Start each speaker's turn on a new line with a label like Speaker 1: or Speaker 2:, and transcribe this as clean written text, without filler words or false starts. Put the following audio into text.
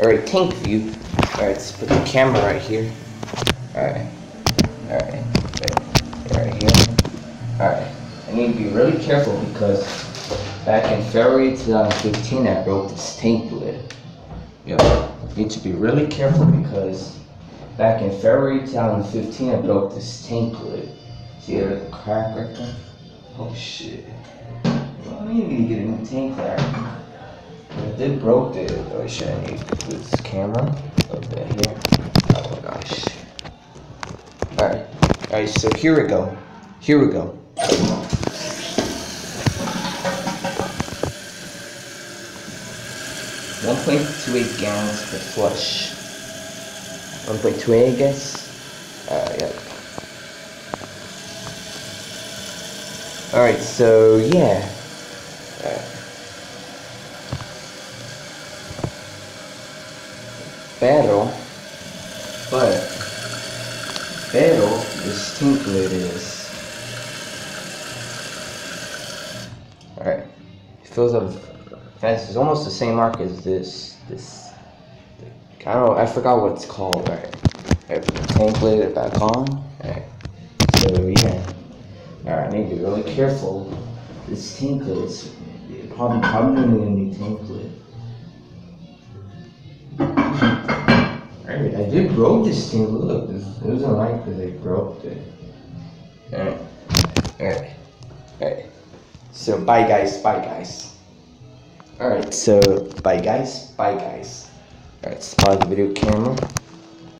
Speaker 1: Alright, tank view. Alright, let's put the camera right here. Alright. Right here. Alright. I need to be really careful because back in February 2015 I broke this tank lid. Yep. Need to be really careful because back in February 2015 I broke this tank lid. See the crack right there? Oh shit. Well, I need to get a new tank there. I did broke it. Oh shit, I need to put this camera up there here. Oh my gosh. Alright, so here we go. 1.28 gallons per flush. 1.28, I guess. Yep. Alright, so yeah. Pero this tank lid is. Alright. It fills up fast. It's almost the same mark as this. I don't know, I forgot what it's called. Alright. Put the tank lid back on. Alright. So yeah. Alright, I need to be really careful. This tank lid is probably need a new tank lid. Alright, I did broke this thing. Look, it wasn't right because I broke it. Alright. So bye guys. Alright, so bye guys. Alright, let's pause the video camera.